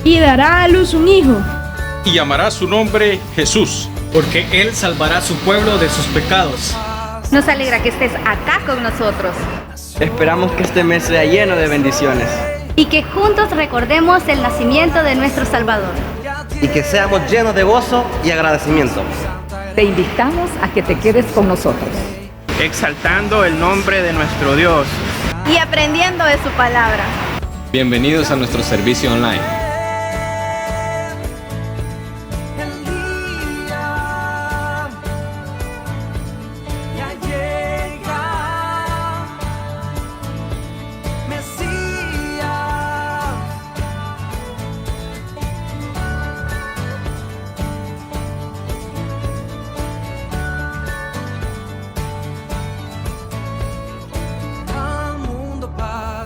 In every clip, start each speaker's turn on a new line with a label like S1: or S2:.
S1: y dará a luz un hijo,
S2: y llamará su nombre Jesús,
S3: porque Él salvará a su pueblo de sus pecados.
S4: Nos alegra que estés acá con nosotros
S5: Esperamos que este mes sea lleno de bendiciones
S4: y que juntos recordemos el nacimiento de nuestro Salvador.
S5: y que seamos llenos de gozo y agradecimiento.
S6: Te invitamos a que te quedes con nosotros,
S7: exaltando el nombre de nuestro Dios
S4: Y aprendiendo de su palabra.
S8: Bienvenidos a nuestro servicio online.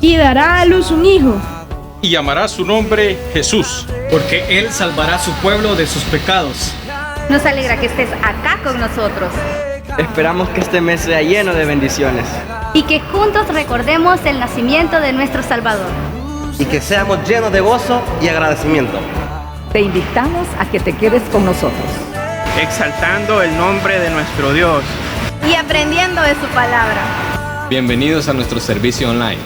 S1: y dará a luz un hijo,
S2: y llamará su nombre Jesús,
S3: porque Él salvará a su pueblo de sus pecados.
S4: Nos alegra que estés acá con nosotros
S5: Esperamos que este mes sea lleno de bendiciones
S4: y que juntos recordemos el nacimiento de nuestro Salvador.
S5: y que seamos llenos de gozo y agradecimiento.
S6: te invitamos a que te quedes con nosotros,
S7: exaltando el nombre de nuestro Dios
S4: Y aprendiendo de su palabra.
S8: Bienvenidos a nuestro servicio online.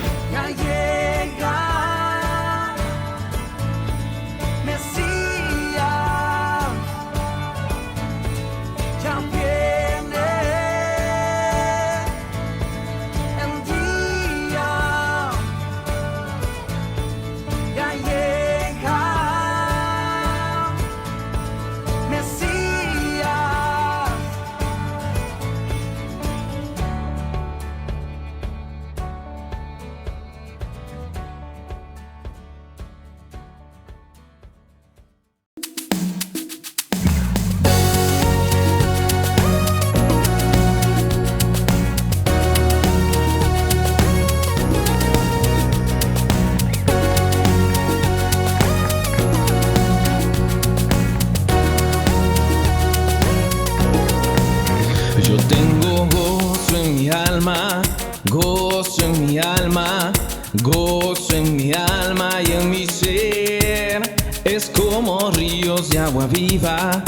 S9: Yo tengo gozo en mi alma, gozo en mi alma, gozo en mi alma y en mi ser. Es como ríos de agua viva,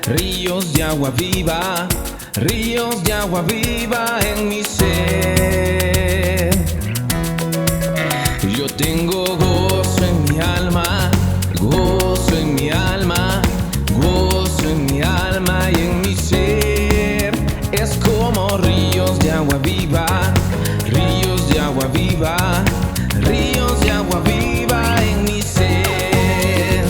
S9: ríos de agua viva, ríos de agua viva en mi ser. Yo tengo gozo en mi alma, gozo en mi alma, gozo en mi alma y en mi ser. Es como ríos de agua viva, ríos de agua viva, ríos de agua viva en mi ser.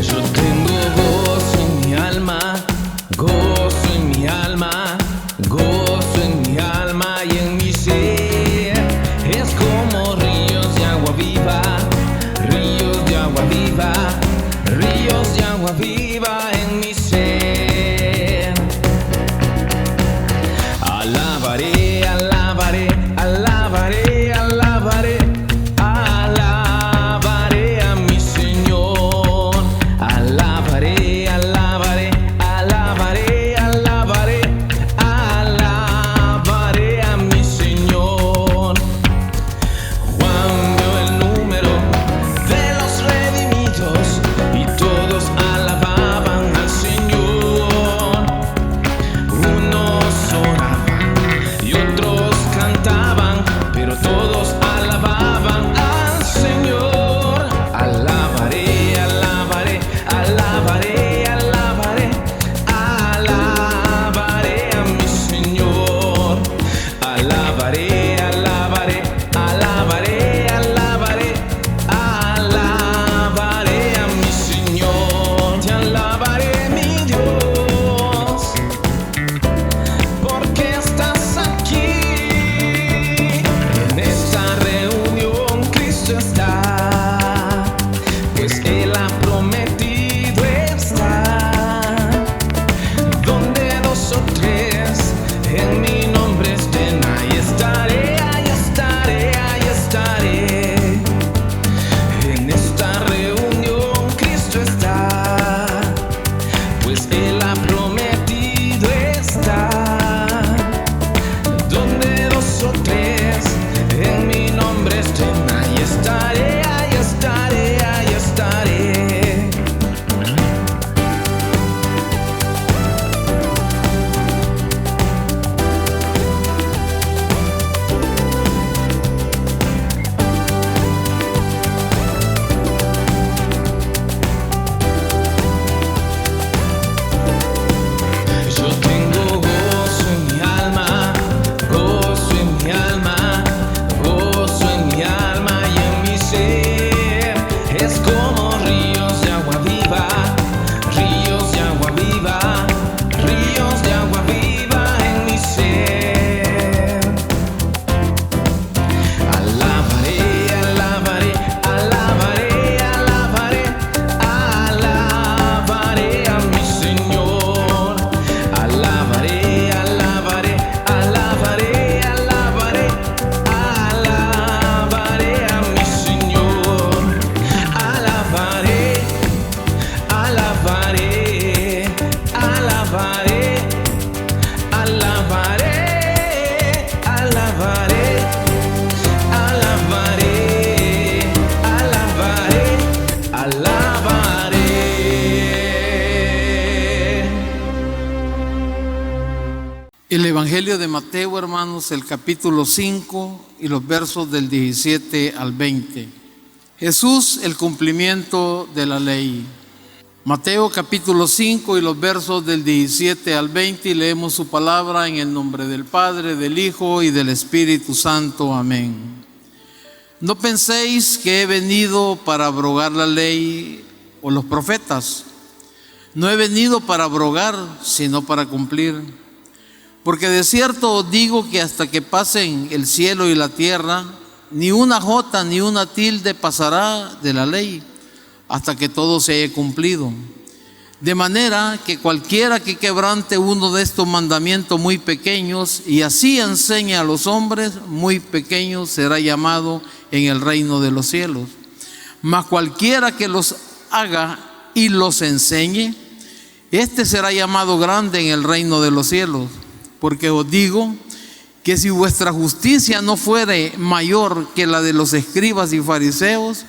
S9: Yo tengo gozo en mi alma, gozo en mi alma, gozo en mi alma y en mi ser. Es como ríos de agua viva, ríos de agua viva, ríos de agua viva en mi ser. Alabaré, alabaré, alabaré, alabaré, alabaré a mi Señor. Alabaré, alabaré, alabaré, alabaré, alabaré a mi Señor. Juan vio el número de los redimidos y todos alababan al Señor. Unos oraban y otros cantaban, pero todos alababan al Señor. Alabaré, alabaré, alabaré, alabaré, alabaré a mi Señor. Alabaré, alabaré, alabaré, alabaré, alabaré a mi Señor. Te alabaré, mi Dios, porque estás aquí. En esta reunión Cristo está, pues Él ha prometido estar. Donde dos o tres en mi nombre estén, ahí estaré, ahí estaré, ahí estaré. En esta reunión
S10: Evangelio de Mateo, hermanos, el capítulo 5 y los versos del 17 al 20. Jesús, el cumplimiento de la ley. Mateo capítulo 5 y los versos del 17 al 20, y leemos su palabra en el nombre del Padre, del Hijo y del Espíritu Santo. Amén. No penséis que he venido para abrogar la ley o los profetas. No he venido para abrogar, sino para cumplir. Porque de cierto os digo que hasta que pasen el cielo y la tierra, ni una jota ni una tilde pasará de la ley, hasta que todo se haya cumplido. De manera que cualquiera que quebrante uno de estos mandamientos muy pequeños y así enseñe a los hombres muy pequeños, será llamado en el reino de los cielos. Mas cualquiera que los haga y los enseñe, este será llamado grande en el reino de los cielos. Porque os digo que si vuestra justicia no fuere mayor que la de los escribas y fariseos,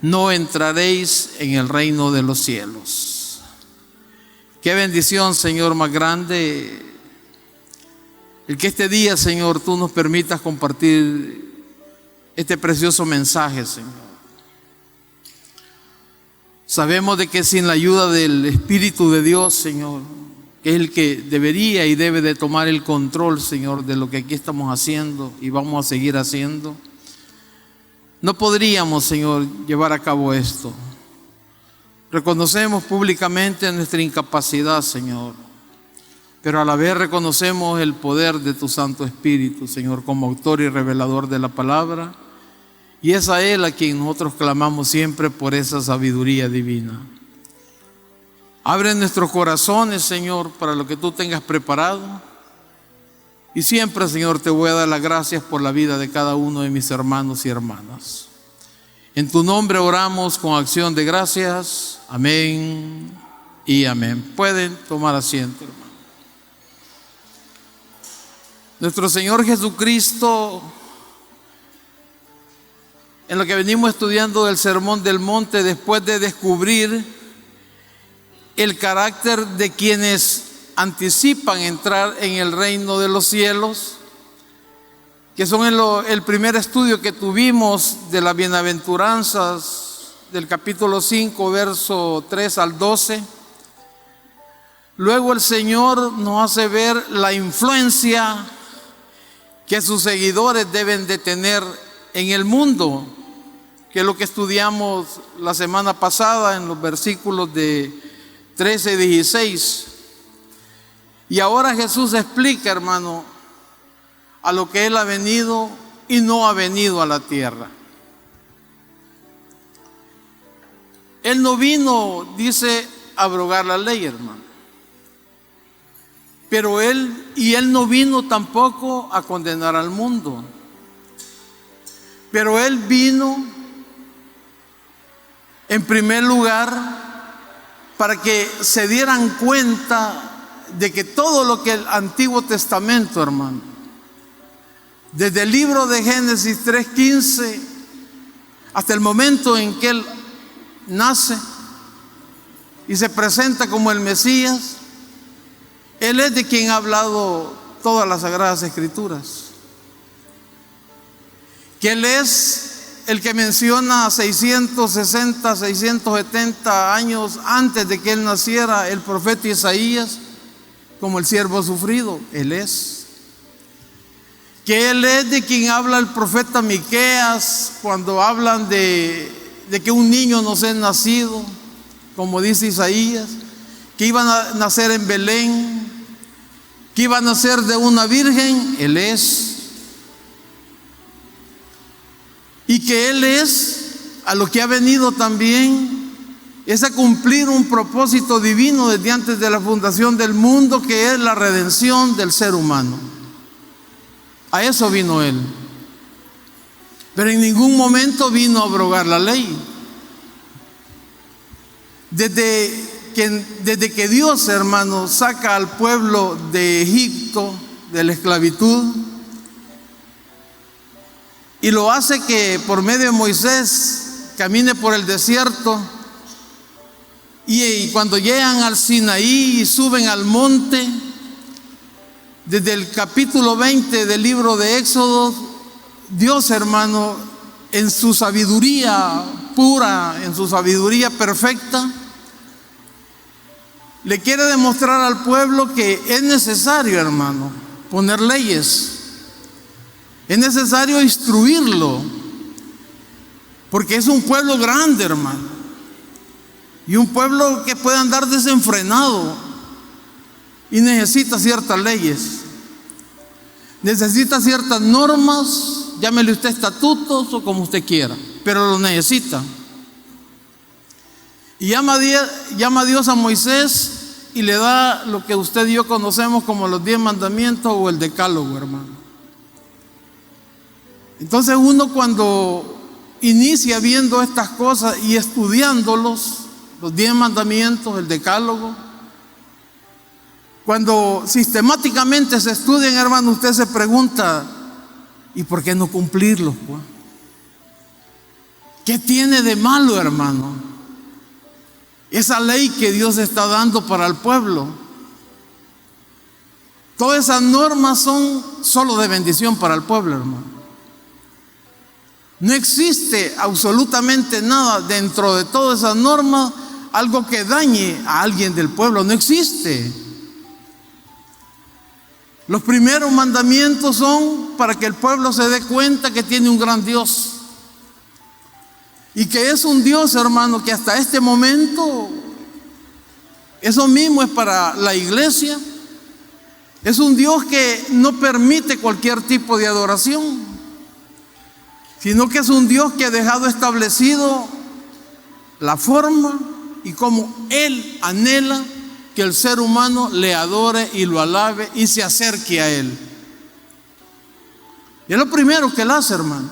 S10: no entraréis en el reino de los cielos. Qué bendición, Señor, más grande, el que este día, Señor, tú nos permitas compartir este precioso mensaje, Señor. Sabemos de que sin la ayuda del Espíritu de Dios, Señor, que es el que debería y debe de tomar el control, Señor, de lo que aquí estamos haciendo y vamos a seguir haciendo, no podríamos, Señor, llevar a cabo esto. Reconocemos públicamente nuestra incapacidad, Señor, pero a la vez reconocemos el poder de tu Santo Espíritu, Señor, como autor y revelador de la palabra, y es a Él a quien nosotros clamamos siempre por esa sabiduría divina. Abre nuestros corazones, Señor, para lo que tú tengas preparado. Y siempre, Señor, te voy a dar las gracias por la vida de cada uno de mis hermanos y hermanas. En tu nombre oramos con acción de gracias. Amén y amén. Pueden tomar asiento, hermano. Nuestro Señor Jesucristo, en lo que venimos estudiando del Sermón del Monte, después de descubrir el carácter de quienes anticipan entrar en el reino de los cielos, que son el primer estudio que tuvimos de las bienaventuranzas del capítulo 5, verso 3 al 12. Luego el Señor nos hace ver la influencia que sus seguidores deben de tener en el mundo, que es lo que estudiamos la semana pasada en los versículos de 13 y 16. Y ahora Jesús explica, hermano, a lo que Él ha venido y no ha venido a la tierra. Él no vino, dice, a abrogar la ley, hermano. Pero Él no vino tampoco a condenar al mundo. Pero Él vino, en primer lugar, para que se dieran cuenta de que todo lo que el Antiguo Testamento, hermano, desde el libro de Génesis 3:15 hasta el momento en que Él nace y se presenta como el Mesías, Él es de quien ha hablado todas las Sagradas Escrituras. Que Él es el que menciona 660, 670 años antes de que Él naciera, el profeta Isaías, como el siervo sufrido. Él es. Que Él es de quien habla el profeta Miqueas cuando hablan de que un niño nos es nacido, como dice Isaías, que iban a nacer en Belén, que iba a nacer de una virgen. Él es. Y que Él es a lo que ha venido también, es a cumplir un propósito divino desde antes de la fundación del mundo, que es la redención del ser humano. A eso vino Él. Pero en ningún momento vino a abrogar la ley. Desde que Dios, hermano, saca al pueblo de Egipto, de la esclavitud, y lo hace que por medio de Moisés camine por el desierto, y cuando llegan al Sinaí y suben al monte, Desde el capítulo 20 del libro de Éxodo, Dios, hermano, en su sabiduría pura, en su sabiduría perfecta, le quiere demostrar al pueblo que es necesario, hermano, poner leyes. Es necesario instruirlo, porque es un pueblo grande, hermano, y un pueblo que puede andar desenfrenado y necesita ciertas leyes, necesita ciertas normas, llámele usted estatutos o como usted quiera, pero lo necesita. Y llama a Dios a Moisés y le da lo que usted y yo conocemos como los 10 mandamientos o el decálogo, hermano. Entonces uno, cuando inicia viendo estas cosas y estudiándolos, los 10 mandamientos, el decálogo, cuando sistemáticamente se estudian, hermano, usted se pregunta, ¿y por qué no cumplirlos, pues? ¿Qué tiene de malo, hermano, esa ley que Dios está dando para el pueblo? Todas esas normas son solo de bendición para el pueblo, hermano. No existe absolutamente nada dentro de todas esas normas, algo que dañe a alguien del pueblo, no existe. Los primeros mandamientos son para que el pueblo se dé cuenta que tiene un gran Dios. Y que es un Dios, hermano, que hasta este momento, eso mismo es para la iglesia. Es un Dios que no permite cualquier tipo de adoración, sino que es un Dios que ha dejado establecido la forma y cómo Él anhela que el ser humano le adore y lo alabe y se acerque a Él. Y es lo primero que Él hace, hermano.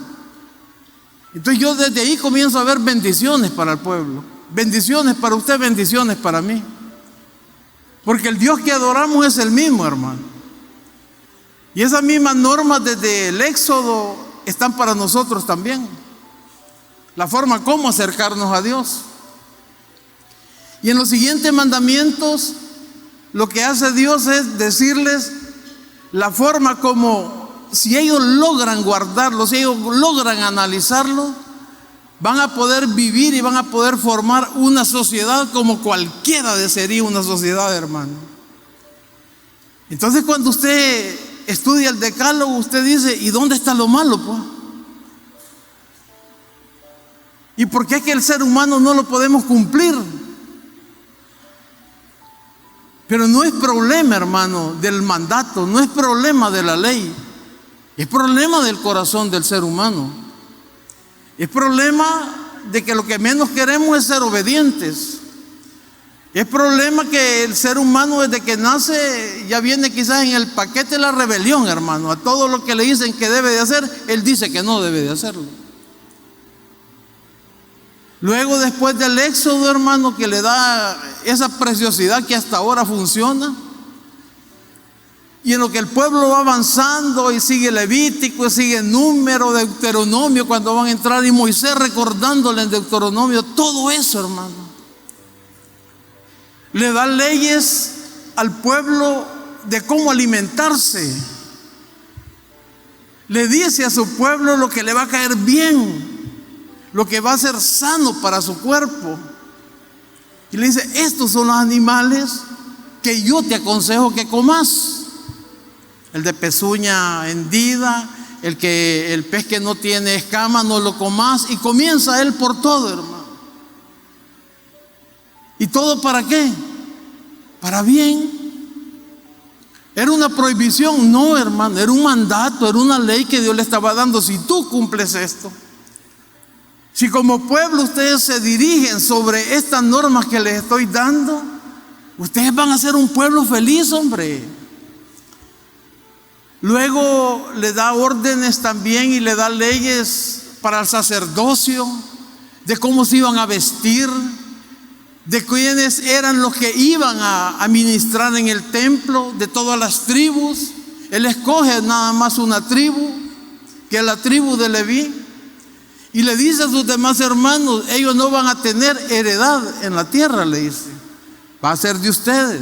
S10: Entonces yo desde ahí comienzo a ver bendiciones para el pueblo, bendiciones para usted, bendiciones para mí, porque el Dios que adoramos es el mismo, hermano. Y esas mismas normas desde el Éxodo están para nosotros también. La forma como acercarnos a Dios. Y en los siguientes mandamientos, lo que hace Dios es decirles la forma como, si ellos logran guardarlo, si ellos logran analizarlo, van a poder vivir y van a poder formar una sociedad como cualquiera desearía una sociedad, hermano. Entonces, cuando usted estudia el decálogo, usted dice, ¿y dónde está lo malo, pues? ¿Y por qué es que el ser humano no lo podemos cumplir? Pero no es problema, hermano, del mandato, no es problema de la ley, es problema del corazón del ser humano. Es problema de que lo que menos queremos es ser obedientes. Es problema que el ser humano desde que nace ya viene quizás en el paquete de la rebelión, hermano. A todo lo que le dicen que debe de hacer, él dice que no debe de hacerlo. Luego, después del Éxodo, hermano, que le da esa preciosidad que hasta ahora funciona, y en lo que el pueblo va avanzando y sigue Levítico, y sigue Número, Deuteronomio, cuando van a entrar, y Moisés recordándole en Deuteronomio todo eso, hermano. Le da leyes al pueblo de cómo alimentarse. Le dice a su pueblo lo que le va a caer bien, lo que va a ser sano para su cuerpo. Y le dice, estos son los animales que yo te aconsejo que comas. El de pezuña hendida, el pez que no tiene escama, no lo comas. Y comienza él por todo, hermano. ¿Y todo para qué? Para bien. ¿Era una prohibición? No, hermano, era un mandato, era una ley que Dios le estaba dando. Si tú cumples esto, si como pueblo ustedes se dirigen sobre estas normas que les estoy dando, ustedes van a ser un pueblo feliz, hombre. Luego le da órdenes también y le da leyes para el sacerdocio, de cómo se iban a vestir, de quiénes eran los que iban a ministrar en el templo, de todas las tribus. Él escoge nada más una tribu, que es la tribu de Leví, y le dice a sus demás hermanos, ellos no van a tener heredad en la tierra, le dice, va a ser de ustedes,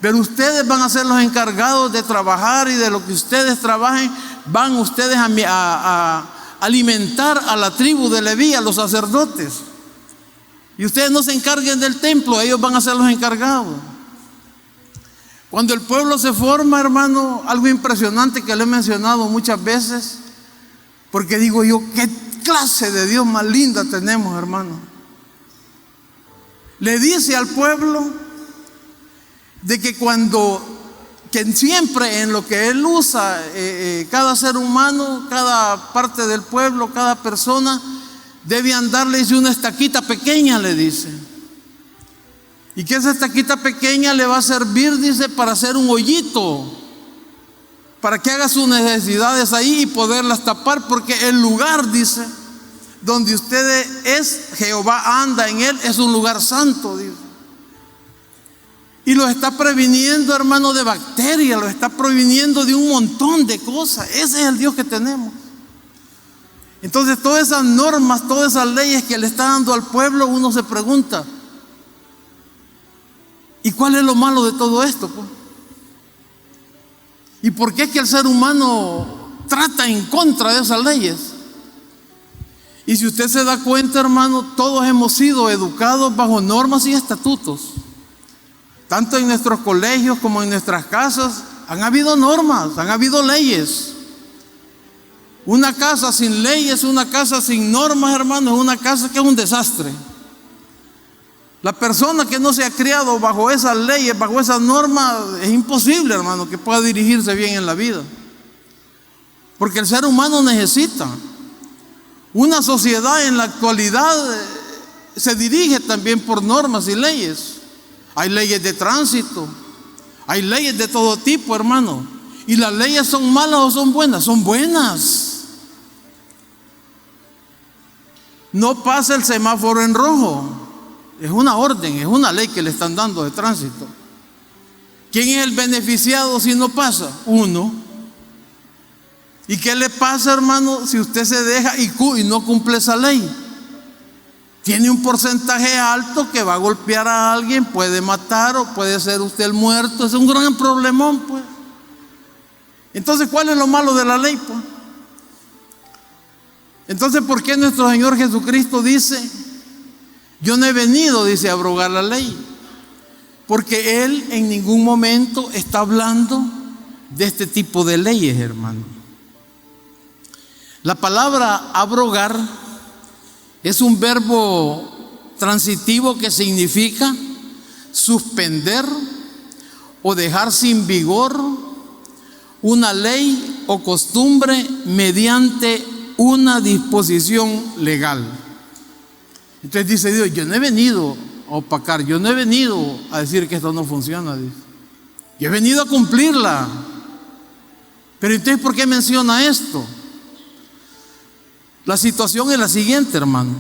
S10: Pero ustedes van a ser los encargados de trabajar, y de lo que ustedes trabajen, van ustedes a alimentar a la tribu de Leví, a los sacerdotes. Y ustedes no se encarguen del templo, ellos van a ser los encargados. Cuando el pueblo se forma, hermano, algo impresionante que le he mencionado muchas veces, porque digo yo, qué clase de Dios más linda tenemos, hermano. Le dice al pueblo de que siempre en lo que Él usa, cada ser humano, cada parte del pueblo, cada persona, debe andarles una estaquita pequeña, le dice. Y que esa estaquita pequeña le va a servir, dice, para hacer un hoyito, para que haga sus necesidades ahí y poderlas tapar, porque el lugar, dice, donde ustedes Jehová anda en él, es un lugar santo, dice. Y lo está previniendo, hermano, de bacterias, lo está previniendo de un montón de cosas. Ese es el Dios que tenemos. Entonces, todas esas normas, todas esas leyes que le está dando al pueblo, uno se pregunta, ¿y cuál es lo malo de todo esto, pues? ¿Y por qué es que el ser humano trata en contra de esas leyes? Y si usted se da cuenta, hermano, todos hemos sido educados bajo normas y estatutos. Tanto en nuestros colegios como en nuestras casas han habido normas, han habido leyes. Una casa sin leyes, una casa sin normas, hermano, es una casa que es un desastre. La persona que no se ha criado bajo esas leyes, bajo esas normas, es imposible, hermano, que pueda dirigirse bien en la vida. Porque el ser humano necesita. Una sociedad en la actualidad se dirige también por normas y leyes. Hay leyes de tránsito, hay leyes de todo tipo, hermano. ¿Y las leyes son malas o son buenas? Son buenas. No pasa el semáforo en rojo. Es una orden, es una ley que le están dando de tránsito. ¿Quién es el beneficiado si no pasa? Uno. ¿Y qué le pasa, hermano, si usted se deja y no cumple esa ley? Tiene un porcentaje alto que va a golpear a alguien, puede matar o puede ser usted el muerto. Es un gran problemón, pues. Entonces, ¿cuál es lo malo de la ley, pues? Entonces, ¿por qué nuestro Señor Jesucristo dice, yo no he venido, dice, a abrogar la ley? Porque Él en ningún momento está hablando de este tipo de leyes, hermano. La palabra abrogar es un verbo transitivo que significa suspender o dejar sin vigor una ley o costumbre mediante una disposición legal. Entonces dice Dios, yo no he venido a opacar, yo no he venido a decir que esto no funciona, dice. Yo he venido a cumplirla. Pero entonces, ¿por qué menciona esto? La situación es la siguiente, hermano.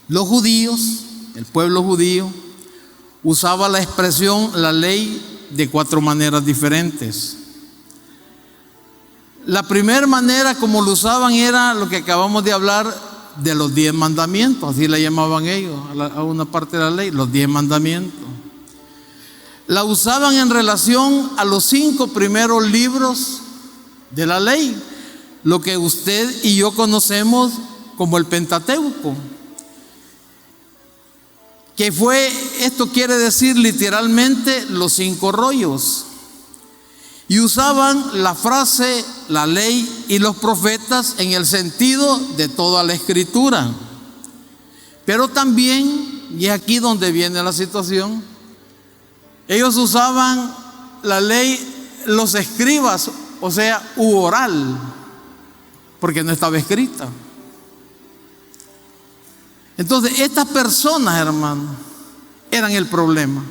S10: Los judíos, el pueblo judío, usaba la expresión, la ley, de 4 maneras diferentes. La primera manera como lo usaban era lo que acabamos de hablar de los 10 mandamientos, así le llamaban ellos a una parte de la ley, los 10 mandamientos. La usaban en relación a los 5 primeros libros de la ley, lo que usted y yo conocemos como el Pentateuco, que esto quiere decir literalmente los 5 rollos. Y usaban la frase, la ley y los profetas en el sentido de toda la escritura. Pero también, y es aquí donde viene la situación, ellos usaban la ley, los escribas, o sea, oral, porque no estaba escrita. Entonces, estas personas, hermano, eran el problema.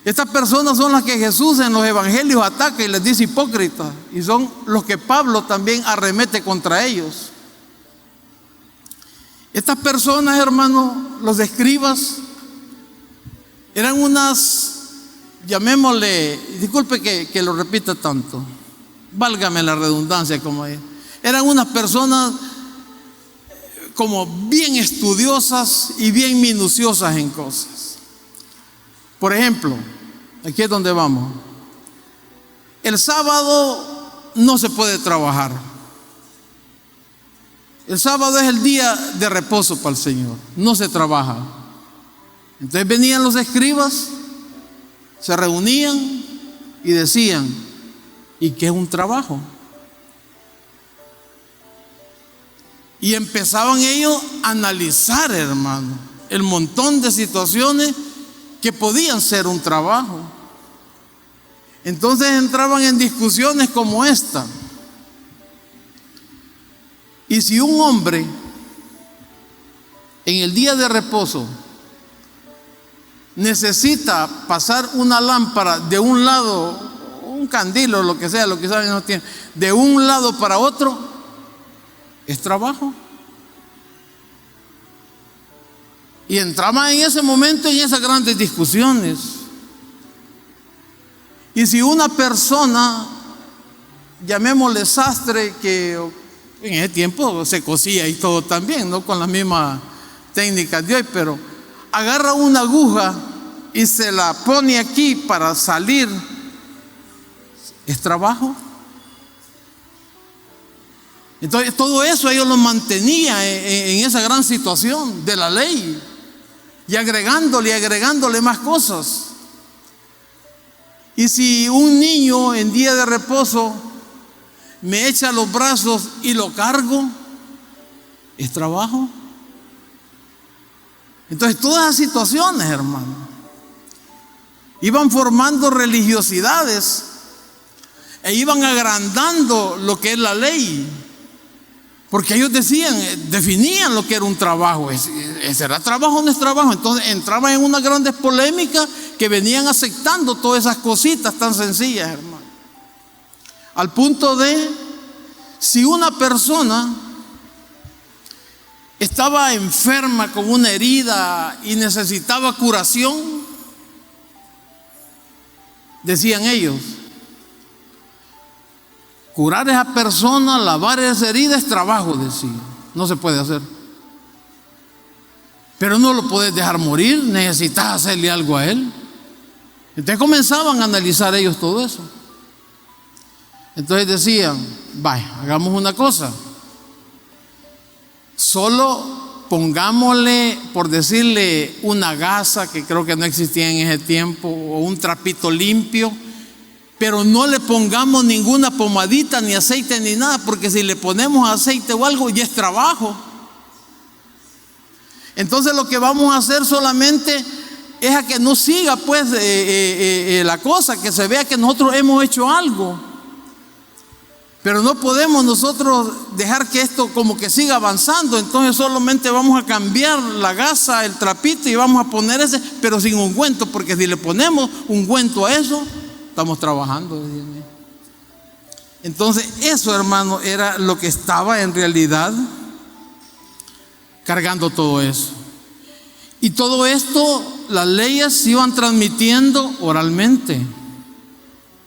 S10: Estas personas son las que Jesús en los evangelios ataca y les dice hipócritas, y son los que Pablo también arremete contra ellos. Estas personas, hermano, los escribas, eran unas, llamémosle, disculpe que lo repita tanto, válgame la redundancia, como es, eran unas personas como bien estudiosas y bien minuciosas en cosas. Por ejemplo, Aquí es donde vamos. El sábado no se puede trabajar. El sábado es el día de reposo para el Señor. No se trabaja. Entonces venían los escribas, se reunían y decían, ¿y qué es un trabajo? Y empezaban ellos a analizar, hermano, el montón de situaciones que podían ser un trabajo. Entonces entraban en discusiones como esta. Y si un hombre en el día de reposo necesita pasar una lámpara de un lado, un candil o lo que sea, lo que saben no tiene, de un lado para otro, es trabajo. Y entraba en ese momento en esas grandes discusiones. Y si una persona, llamémosle sastre, que en ese tiempo se cosía y todo también, no con las mismas técnicas de hoy, pero agarra una aguja y se la pone aquí para salir, ¿es trabajo? Entonces todo eso ellos lo mantenían en esa gran situación de la ley, y agregándole más cosas. Y si un niño en día de reposo me echa los brazos y lo cargo, ¿es trabajo? Entonces todas las situaciones, hermano, iban formando religiosidades e iban agrandando lo que es la ley. Porque ellos definían lo que era un trabajo. ¿Será trabajo o no es trabajo? Entonces entraban en unas grandes polémicas que venían aceptando todas esas cositas tan sencillas, hermano. Al punto de, si una persona estaba enferma con una herida y necesitaba curación, decían ellos, curar a esa persona, lavar esa herida es trabajo, decían. No se puede hacer. Pero no lo puedes dejar morir, necesitas hacerle algo a él. Entonces comenzaban a analizar ellos todo eso. Entonces decían, vaya, hagamos una cosa. Solo pongámosle, por decirle, una gasa, que creo que no existía en ese tiempo, o un trapito limpio, pero no le pongamos ninguna pomadita, ni aceite, ni nada, porque si le ponemos aceite o algo, ya es trabajo. Entonces lo que vamos a hacer solamente es a que no siga pues la cosa, que se vea que nosotros hemos hecho algo. Pero no podemos nosotros dejar que esto como que siga avanzando. Entonces solamente vamos a cambiar la gasa, el trapito, y vamos a poner ese, pero sin ungüento, porque si le ponemos ungüento a eso, estamos trabajando. Entonces eso, hermano, era lo que estaba en realidad cargando todo eso. Y todo esto, las leyes se iban transmitiendo oralmente,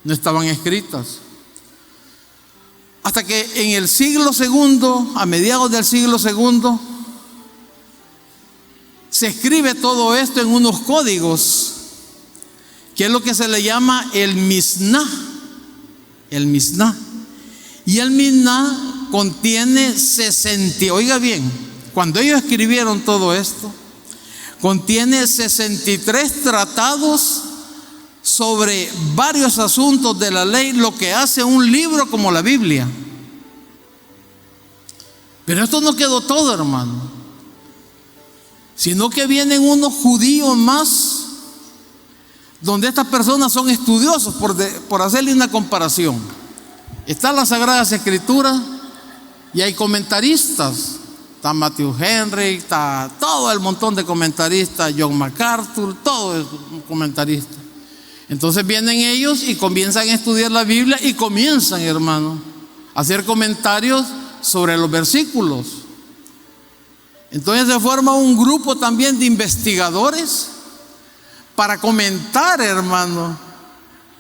S10: no estaban escritas. Hasta que en el siglo segundo, a mediados del siglo segundo, se escribe todo esto en unos códigos, que es lo que se le llama el Misná. El Misná. Y el Misná contiene 60, oiga bien, cuando ellos escribieron todo esto, contiene 63 tratados sobre varios asuntos de la ley, lo que hace un libro como la Biblia. Pero esto no quedó todo, hermano, sino que vienen unos judíos más, donde estas personas son estudiosos, por hacerle una comparación. Están las Sagradas Escrituras y hay comentaristas. Está Matthew Henry, está todo el montón de comentaristas, John MacArthur, todo es comentarista. Entonces vienen ellos y comienzan a estudiar la Biblia y comienzan, hermano, a hacer comentarios sobre los versículos. Entonces se forma un grupo también de investigadores para comentar, hermano,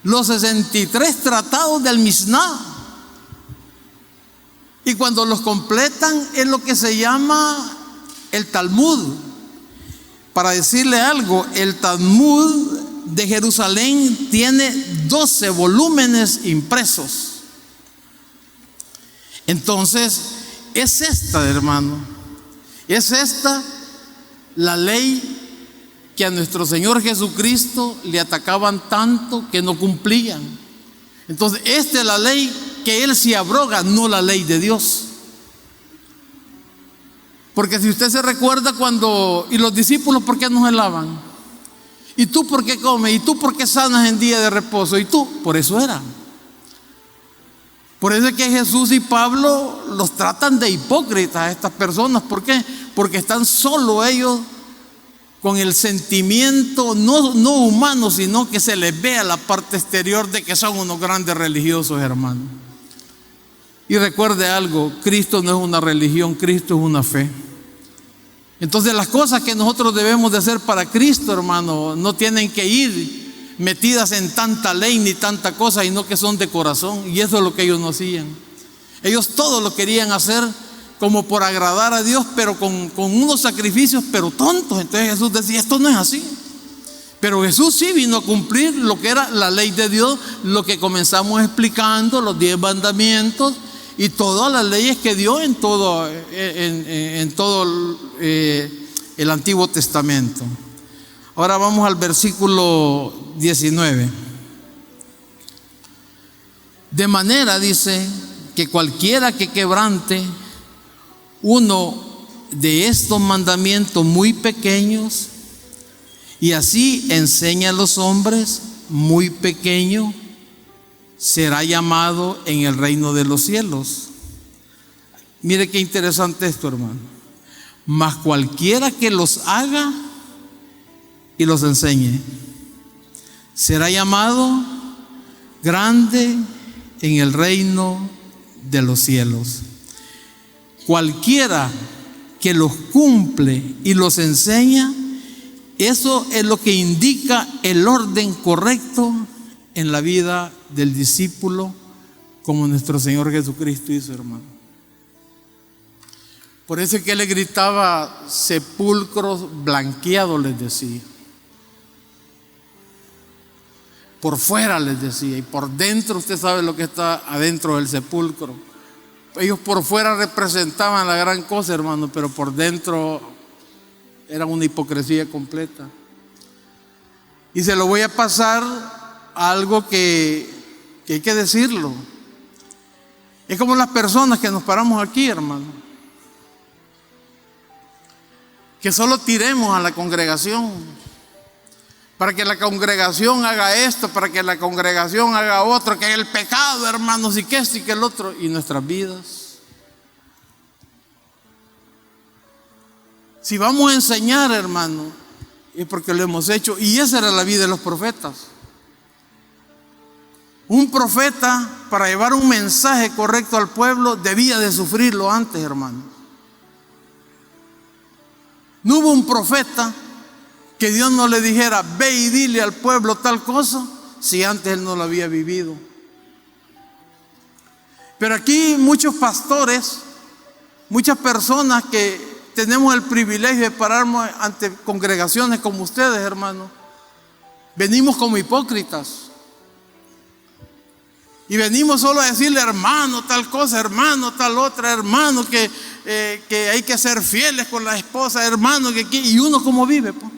S10: los 63 tratados del Misná. Y cuando los completan es lo que se llama el Talmud. Para decirle algo, el Talmud de Jerusalén tiene 12 volúmenes impresos. Entonces, es esta, hermano, es esta la ley que a nuestro Señor Jesucristo le atacaban tanto que no cumplían. Entonces, esta es la ley que Él se abroga, no la ley de Dios. Porque si usted se recuerda cuando, y los discípulos, ¿por qué no se lavan? ¿Y tú por qué comes? ¿Y tú por qué sanas en día de reposo? ¿Y tú? Por eso era. Por eso es que Jesús y Pablo los tratan de hipócritas a estas personas. ¿Por qué? Porque están solo ellos con el sentimiento no humano, sino que se les ve a la parte exterior de que son unos grandes religiosos, hermano. Y recuerde algo, Cristo no es una religión, Cristo es una fe. Entonces las cosas que nosotros debemos de hacer para Cristo, hermano, no tienen que ir metidas en tanta ley ni tanta cosa, sino que son de corazón. Y eso es lo que ellos no hacían. Ellos todo lo querían hacer como por agradar a Dios, pero con unos sacrificios, pero tontos. Entonces Jesús decía, esto no es así. Pero Jesús sí vino a cumplir lo que era la ley de Dios, lo que comenzamos explicando, los 10 mandamientos y todas las leyes que dio en todo el Antiguo Testamento. Ahora vamos al versículo 19. De manera, dice, que cualquiera que quebrante uno de estos mandamientos muy pequeños y así enseña a los hombres, muy pequeño, será llamado en el reino de los cielos. Mire qué interesante esto, hermano. Mas cualquiera que los haga y los enseñe, será llamado grande en el reino de los cielos. Cualquiera que los cumple y los enseña, eso es lo que indica el orden correcto en la vida del discípulo, como nuestro Señor Jesucristo hizo, hermano. Por eso es que Él le gritaba sepulcros blanqueados, les decía. Por fuera les decía, y por dentro usted sabe lo que está adentro del sepulcro. Ellos por fuera representaban la gran cosa, hermano, pero por dentro era una hipocresía completa. Y se lo voy a pasar a algo que hay que decirlo. Es como las personas que nos paramos aquí, hermano, que solo tiremos a la congregación para que la congregación haga esto, para que la congregación haga otro, que el pecado, hermanos, y que esto y que el otro, y nuestras vidas. Si vamos a enseñar, hermano, es porque lo hemos hecho, y esa era la vida de los profetas. Un profeta, para llevar un mensaje correcto al pueblo, debía de sufrirlo antes, hermano. No hubo un profeta que Dios no le dijera, ve y dile al pueblo tal cosa, si antes él no lo había vivido. Pero aquí muchos pastores, muchas personas que tenemos el privilegio de pararnos ante congregaciones como ustedes, hermano, venimos como hipócritas. Y venimos solo a decirle, hermano, tal cosa, hermano, tal otra, hermano, que hay que ser fieles con la esposa, hermano, y uno como vive, pues.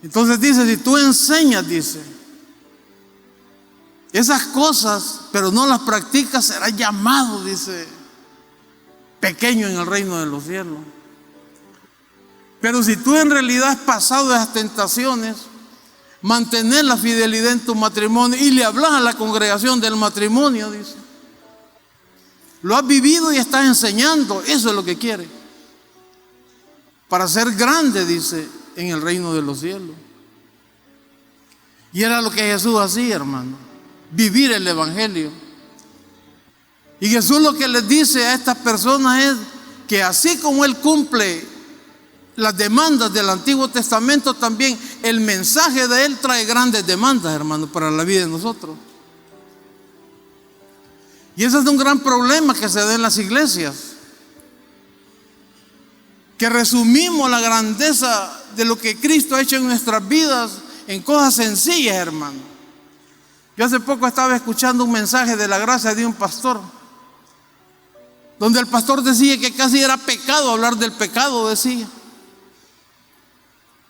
S10: Entonces dice, si tú enseñas, dice, esas cosas, pero no las practicas, serás llamado, dice, pequeño en el reino de los cielos. Pero si tú en realidad has pasado esas tentaciones, mantener la fidelidad en tu matrimonio y le hablas a la congregación del matrimonio, dice, lo has vivido y estás enseñando, eso es lo que quiere, para ser grande, dice, en el reino de los cielos. Y era lo que Jesús hacía, hermano, vivir el evangelio. Y Jesús lo que les dice a estas personas es que así como Él cumple las demandas del Antiguo Testamento, también el mensaje de Él trae grandes demandas, hermano, para la vida de nosotros. Y ese es un gran problema que se da en las iglesias, que resumimos la grandeza de lo que Cristo ha hecho en nuestras vidas en cosas sencillas, hermano. Yo hace poco estaba escuchando un mensaje de la gracia de un pastor, donde el pastor decía que casi era pecado hablar del pecado, decía.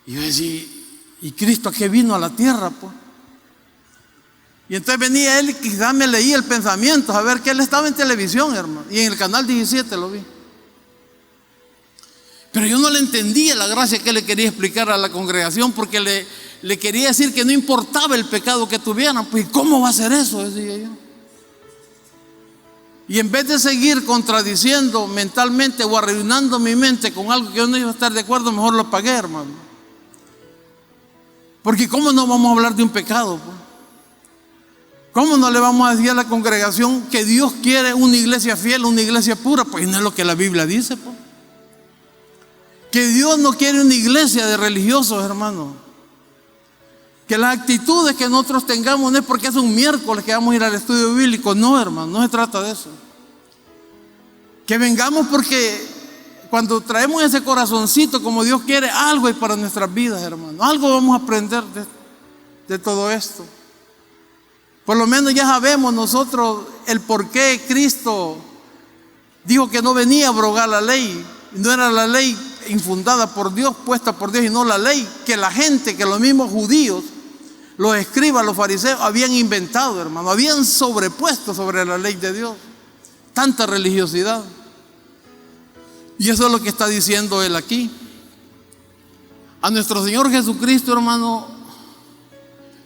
S10: Y yo decía, ¿y Cristo a qué vino a la tierra, pues? Y entonces venía él y quizás me leía el pensamiento, a ver que él estaba en televisión, hermano, y en el canal 17 lo vi. Pero yo no le entendía la gracia que él le quería explicar a la congregación, porque le quería decir que no importaba el pecado que tuvieran. Pues ¿cómo va a ser eso?, decía yo. Y en vez de seguir contradiciendo mentalmente o arruinando mi mente con algo que yo no iba a estar de acuerdo, mejor lo pagué, hermano. Porque ¿cómo no vamos a hablar de un pecado, pues? ¿Cómo no le vamos a decir a la congregación que Dios quiere una iglesia fiel, una iglesia pura? Pues no es lo que la Biblia dice, pues. Que Dios no quiere una iglesia de religiosos, hermano. Que las actitudes que nosotros tengamos no es porque es un miércoles que vamos a ir al estudio bíblico. No, hermano, no se trata de eso. Que vengamos porque cuando traemos ese corazoncito como Dios quiere, algo hay para nuestras vidas, hermano. Algo vamos a aprender de todo esto. Por lo menos ya sabemos nosotros el por qué Cristo dijo que no venía a abrogar la ley. No era la ley infundada por Dios, puesta por Dios, y no la ley que la gente, que los mismos judíos, los escribas, los fariseos habían inventado, hermano. Habían sobrepuesto sobre la ley de Dios. Tanta religiosidad. Y eso es lo que está diciendo él aquí. A nuestro Señor Jesucristo, hermano,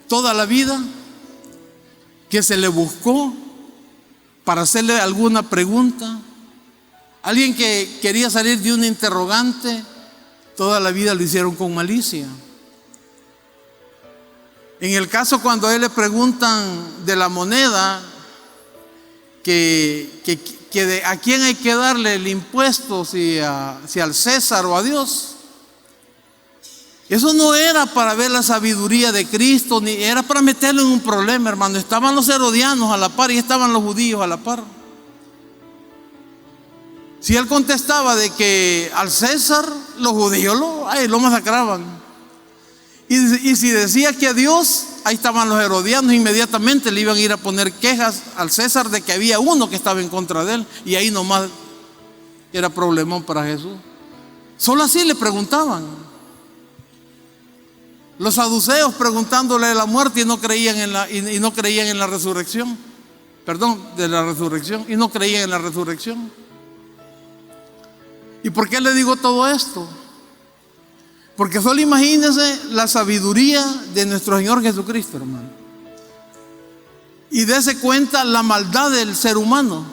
S10: toda la vida que se le buscó para hacerle alguna pregunta, alguien que quería salir de un interrogante, toda la vida lo hicieron con malicia. En el caso cuando a él le preguntan de la moneda, a quién hay que darle el impuesto, si al César o a Dios. Eso no era para ver la sabiduría de Cristo, ni era para meterlo en un problema, hermano. Estaban los herodianos a la par y estaban los judíos a la par. Si él contestaba de que al César, los judíos lo masacraban. Y si decía que a Dios, ahí estaban los herodianos, inmediatamente le iban a ir a poner quejas al César de que había uno que estaba en contra de él. Y ahí nomás era problemón para Jesús. Solo así le preguntaban. Los saduceos preguntándole de la muerte y no creían en la resurrección. Perdón, de la resurrección, y no creían en la resurrección. ¿Y por qué le digo todo esto? Porque solo imagínense la sabiduría de nuestro Señor Jesucristo, hermano. Y dése cuenta la maldad del ser humano.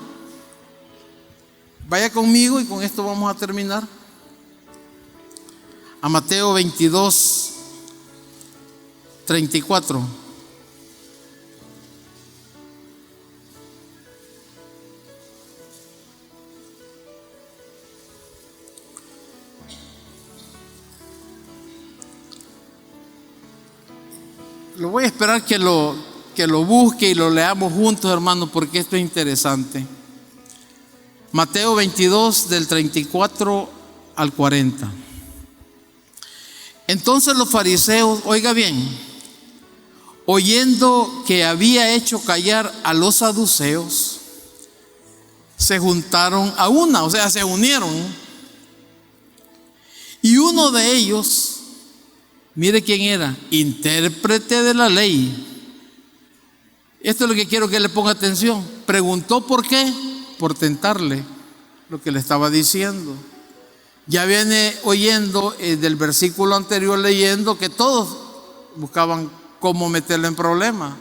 S10: Vaya conmigo y con esto vamos a terminar. A Mateo 22, 34. Lo voy a esperar que lo busque y lo leamos juntos, hermano, porque esto es interesante. Mateo 22, del 34 al 40. Entonces los fariseos, oiga bien, oyendo que había hecho callar a los saduceos, se juntaron a una, o sea, se unieron. Y uno de ellos, mire quién era, intérprete de la ley. Esto es lo que quiero que le ponga atención. Preguntó por qué, por tentarle lo que le estaba diciendo. Ya viene oyendo del versículo anterior, leyendo que todos buscaban cómo meterlo en problemas.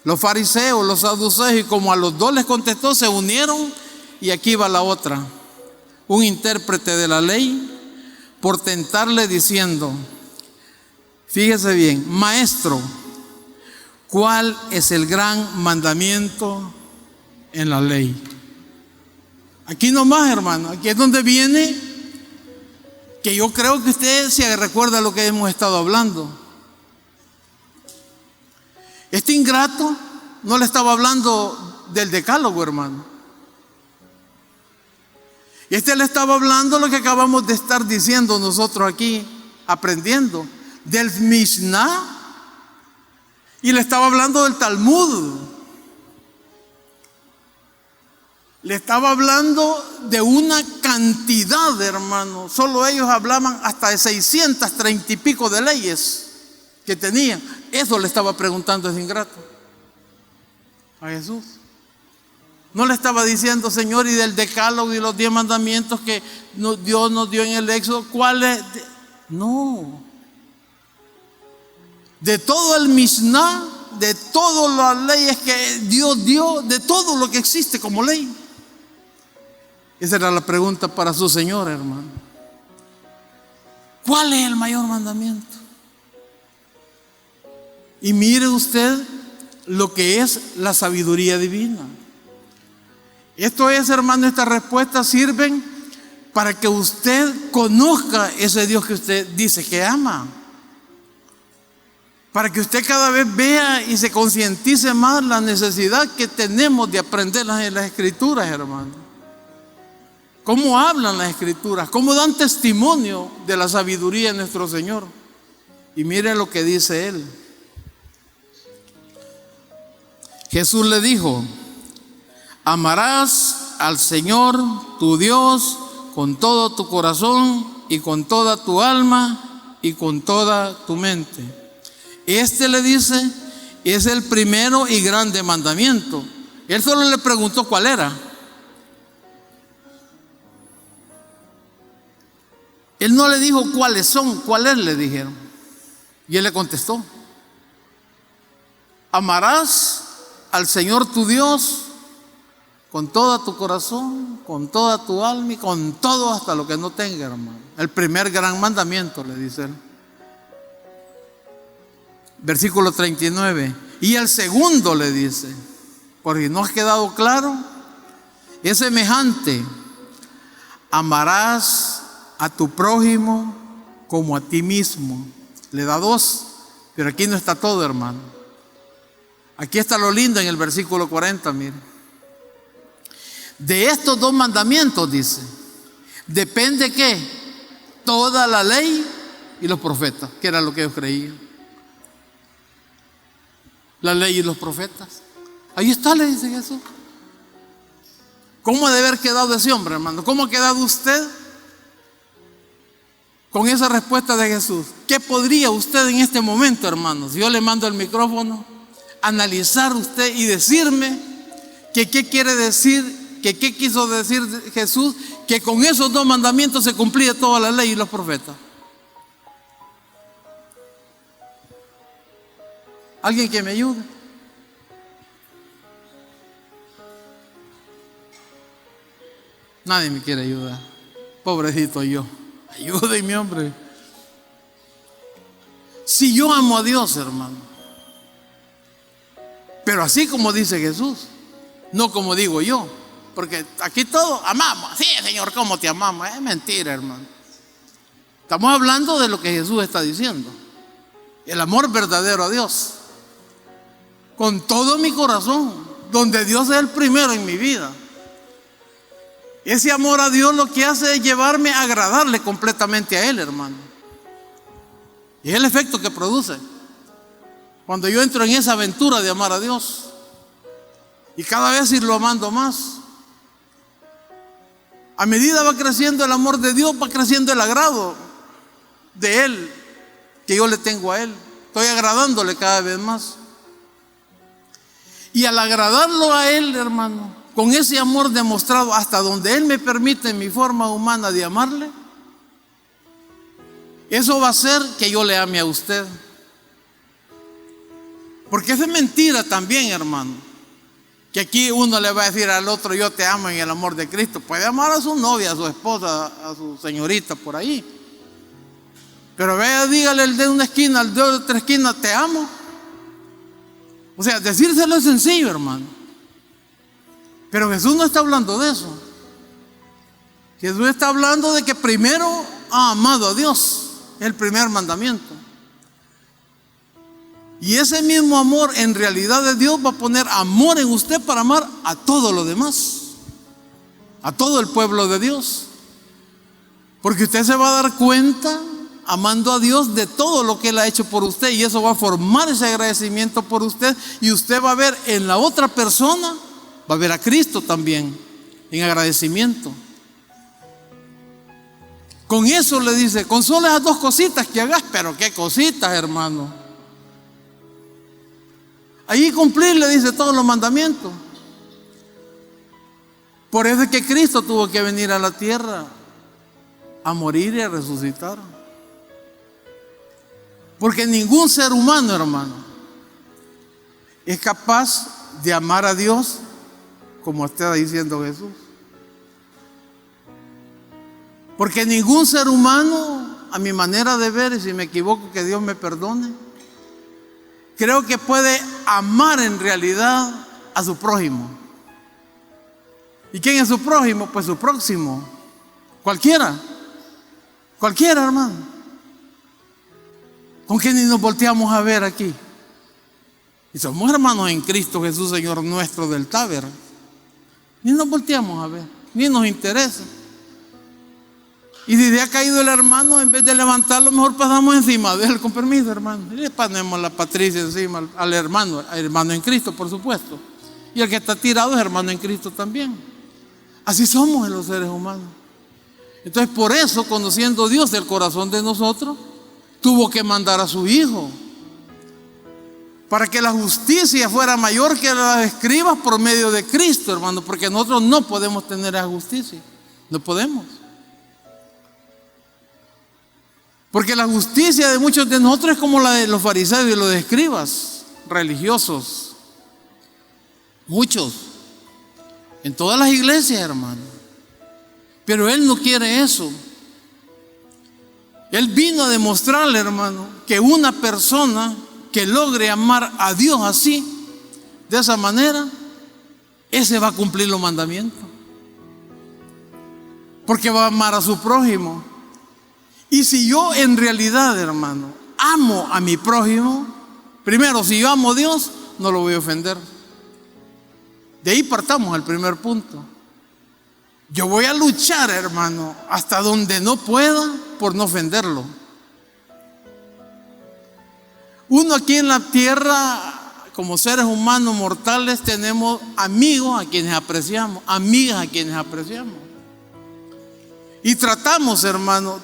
S10: Los fariseos, los saduceos, y como a los dos les contestó, se unieron. Y aquí va la otra. Un intérprete de la ley, por tentarle diciendo, fíjese bien, maestro, ¿cuál es el gran mandamiento en la ley? Aquí nomás, hermano, aquí es donde viene, que yo creo que usted se recuerda lo que hemos estado hablando. Este ingrato no le estaba hablando del decálogo, hermano. Este le estaba hablando lo que acabamos de estar diciendo nosotros aquí aprendiendo del Mishnah y le estaba hablando del Talmud. Le estaba hablando de una cantidad de hermanos. Solo ellos hablaban hasta de 630 y pico de leyes que tenían. Eso le estaba preguntando ese ingrato a Jesús. No le estaba diciendo, Señor, y del decálogo y los 10 mandamientos que Dios nos dio en el Éxodo, ¿cuáles? No. De todo el Mishnah, de todas las leyes que Dios dio, de todo lo que existe como ley. Esa era la pregunta para su Señor, hermano. ¿Cuál es el mayor mandamiento? Y mire usted lo que es la sabiduría divina. Esto es, hermano, estas respuestas sirven para que usted conozca ese Dios que usted dice que ama. Para que usted cada vez vea y se concientice más la necesidad que tenemos de aprender las Escrituras, hermano. Cómo hablan las Escrituras, cómo dan testimonio de la sabiduría de nuestro Señor. Y mire lo que dice Él. Jesús le dijo: amarás al Señor tu Dios con todo tu corazón y con toda tu alma y con toda tu mente. Este, le dice, es el primero y grande mandamiento. Él solo le preguntó cuál era. Él no le dijo cuáles son, cuáles le dijeron. Y él le contestó: amarás al Señor tu Dios con todo tu corazón, con toda tu alma y con todo hasta lo que no tenga, hermano. El primer gran mandamiento, le dice él. Versículo 39. Y el segundo, le dice, porque no ha quedado claro, es semejante: amarás a tu prójimo como a ti mismo. Le da 2, pero aquí no está todo, hermano. Aquí está lo lindo en el versículo 40, mire. De estos 2 mandamientos, dice, depende ¿qué? Toda la ley y los profetas, que era lo que ellos creían. La ley y los profetas. Ahí está, le dice Jesús. ¿Cómo ha de haber quedado ese hombre, hermano? ¿Cómo ha quedado usted con esa respuesta de Jesús? ¿Qué podría usted en este momento, hermano, si yo le mando el micrófono, analizar usted y decirme que qué quiere decir, que qué quiso decir Jesús, que con esos 2 mandamientos se cumplía toda la ley y los profetas? ¿Alguien que me ayude? Nadie me quiere ayudar. Pobrecito yo. Ayúdenme, hombre. Si yo amo a Dios, hermano, pero así como dice Jesús, no como digo yo, porque aquí todos amamos. Sí, Señor, ¿cómo te amamos? Es mentira, hermano. Estamos hablando de lo que Jesús está diciendo. El amor verdadero a Dios. Con todo mi corazón, donde Dios es el primero en mi vida. Ese amor a Dios lo que hace es llevarme a agradarle completamente a Él, hermano. Y es el efecto que produce cuando yo entro en esa aventura de amar a Dios y cada vez irlo amando más. A medida va creciendo el amor de Dios, va creciendo el agrado de Él que yo le tengo a Él. Estoy agradándole cada vez más. Y al agradarlo a Él, hermano, con ese amor demostrado hasta donde Él me permite en mi forma humana de amarle, eso va a hacer que yo le ame a usted. Porque eso es mentira también, hermano, que aquí uno le va a decir al otro: yo te amo en el amor de Cristo. Puede amar a su novia, a su esposa, a su señorita por ahí, pero vea, dígale el de una esquina, al de otra esquina: te amo. O sea, decírselo es sencillo, hermano. Pero Jesús no está hablando de eso. Jesús está hablando de que primero ha amado a Dios. Es el primer mandamiento. Y ese mismo amor en realidad de Dios va a poner amor en usted para amar a todo lo demás. A todo el pueblo de Dios. Porque usted se va a dar cuenta amando a Dios de todo lo que Él ha hecho por usted, y eso va a formar ese agradecimiento por usted, y usted va a ver en la otra persona, va a ver a Cristo también en agradecimiento. Con eso le dice, con solo esas 2 cositas que hagas, pero qué cositas, hermano. Ahí cumplir, le dice, todos los mandamientos. Por eso es que Cristo tuvo que venir a la tierra a morir y a resucitar. Porque ningún ser humano, hermano, es capaz de amar a Dios como está diciendo Jesús. Porque ningún ser humano, a mi manera de ver, y si me equivoco que Dios me perdone, creo que puede amar en realidad a su prójimo. ¿Y quién es su prójimo? Pues su próximo. Cualquiera, hermano. ¿Con quién ni nos volteamos a ver aquí? Y somos hermanos en Cristo Jesús, Señor nuestro del Táber. Ni nos volteamos a ver, ni nos interesa. Y si ha caído el hermano, en vez de levantarlo, mejor pasamos encima de él, con permiso, hermano. Y le ponemos la Patricia encima al hermano en Cristo, por supuesto. Y el que está tirado es hermano en Cristo también. Así somos los seres humanos. Entonces, por eso, conociendo Dios el corazón de nosotros, tuvo que mandar a su Hijo, para que la justicia fuera mayor que las escribas por medio de Cristo, hermano, porque nosotros no podemos tener esa justicia. No podemos. Porque la justicia de muchos de nosotros es como la de los fariseos y los escribas religiosos. Muchos. En todas las iglesias, hermano. Pero Él no quiere eso. Él vino a demostrarle, hermano, que una persona que logre amar a Dios así, de esa manera, ese va a cumplir los mandamientos. Porque va a amar a su prójimo. Y si yo en realidad, hermano, amo a mi prójimo, primero, si yo amo a Dios, no lo voy a ofender. De ahí partamos al primer punto. Yo voy a luchar, hermano, hasta donde no pueda por no ofenderlo. Uno aquí en la tierra, como seres humanos mortales, tenemos amigos a quienes apreciamos, amigas a quienes apreciamos. Y tratamos, hermano,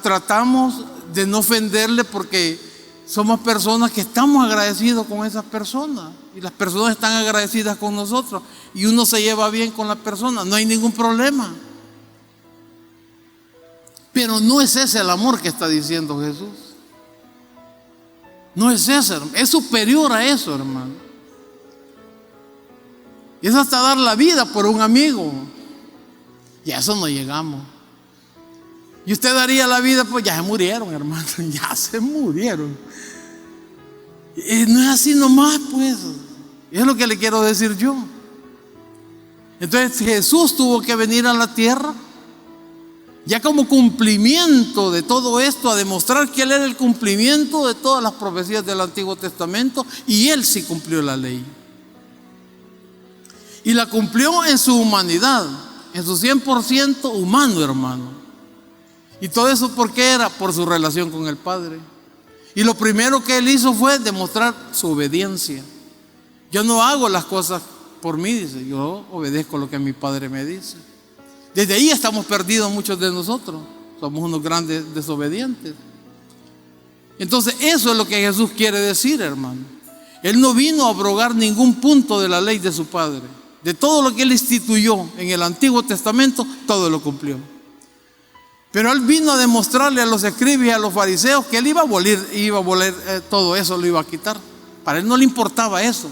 S10: de no ofenderle, porque somos personas que estamos agradecidos con esas personas. Y las personas están agradecidas con nosotros. Y uno se lleva bien con la persona, no hay ningún problema. Pero no es ese el amor que está diciendo Jesús. No es ese, es superior a eso, hermano. Es hasta dar la vida por un amigo. Y a eso no llegamos. Y usted daría la vida, pues ya se murieron, hermano, ya se murieron. No es así nomás, pues. Es lo que le quiero decir yo. Entonces Jesús tuvo que venir a la tierra, ya como cumplimiento de todo esto, a demostrar que Él era el cumplimiento de todas las profecías del Antiguo Testamento, y Él sí cumplió la ley. Y la cumplió en su humanidad, en su 100% humano, hermano. Y todo eso, ¿por qué era? Por su relación con el Padre. Y lo primero que Él hizo fue demostrar su obediencia. Yo no hago las cosas por mí, dice, yo obedezco lo que mi Padre me dice. Desde ahí estamos perdidos muchos de nosotros. Somos unos grandes desobedientes. Entonces eso es lo que Jesús quiere decir, hermano. Él no vino a abrogar ningún punto de la ley de su Padre. De todo lo que Él instituyó en el Antiguo Testamento, todo lo cumplió. Pero Él vino a demostrarle a los escribas y a los fariseos que Él iba a abolir todo eso, lo iba a quitar. Para Él no le importaba eso.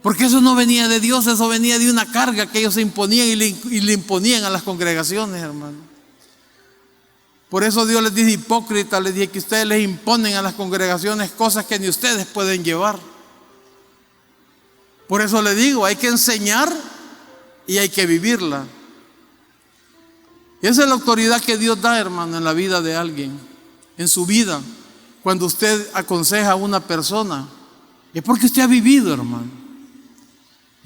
S10: Porque eso no venía de Dios, eso venía de una carga que ellos se imponían y le imponían a las congregaciones, hermano. Por eso Dios les dice, hipócritas, les dije que ustedes les imponen a las congregaciones cosas que ni ustedes pueden llevar. Por eso le digo, hay que enseñar y hay que vivirla. Y esa es la autoridad que Dios da, hermano, en la vida de alguien, en su vida. Cuando usted aconseja a una persona, es porque usted ha vivido, hermano.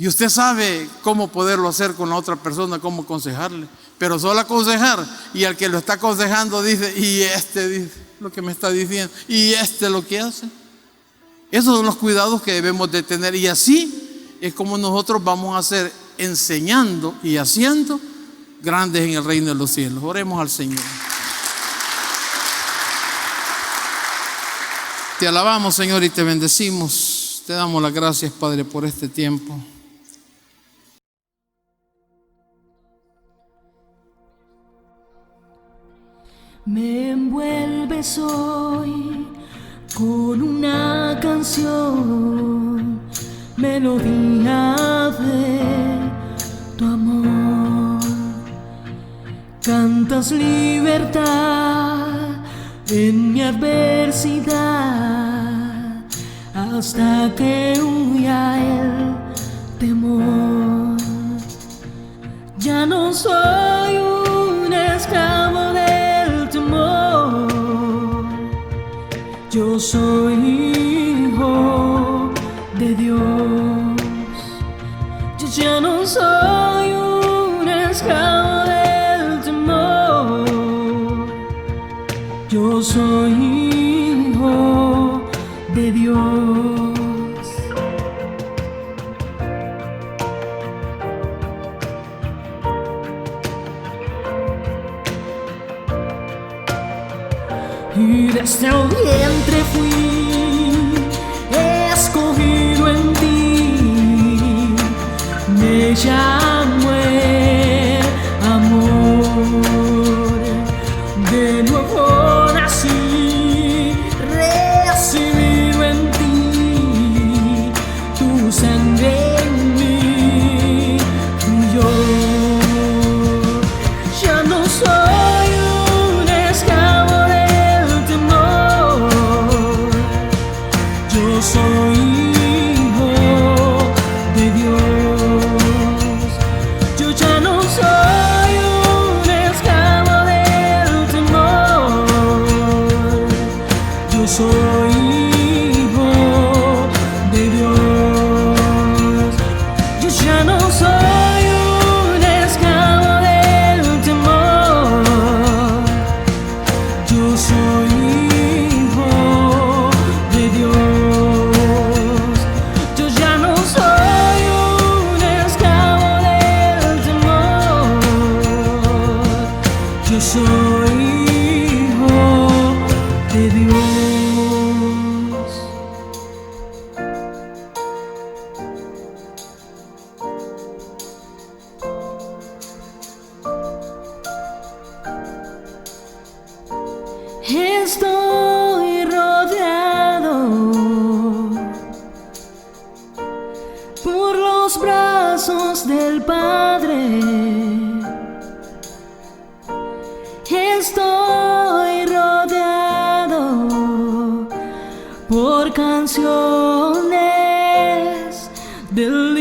S10: Y usted sabe cómo poderlo hacer con la otra persona, cómo aconsejarle. Pero solo aconsejar, y al que lo está aconsejando dice, y este dice lo que me está diciendo, y este lo que hace. Esos son los cuidados que debemos de tener. Y así es como nosotros vamos a ser enseñando y haciendo grandes en el reino de los cielos. Oremos al Señor. Te alabamos, Señor, y te bendecimos. Te damos las gracias, Padre, por este tiempo.
S11: Me envuelves hoy con una canción, melodía de tu amor. Cantas libertad en mi adversidad hasta que huya el temor. Ya no soy un esclavo del temor, yo soy hijo de Dios. Yo ya no soy un esclavo del temor, yo soy hijo de Dios. Y desde el vientre fui escogido en ti, me llamo el amor. De nuevo nací, recibido en ti, tu sangre en mí fluyó. Ya no soy un esclavo del temor, yo soy hijo de Dios. Yo ya no soy un esclavo del temor, yo soy hijo de Dios. Yo ya no soy un esclavo del temor, yo soy hijo de Dios. Yo ya no soy un esclavo del temor, yo soy hijo de Dios. Estoy rodeado por los brazos del Padre. Estoy rodeado por canciones del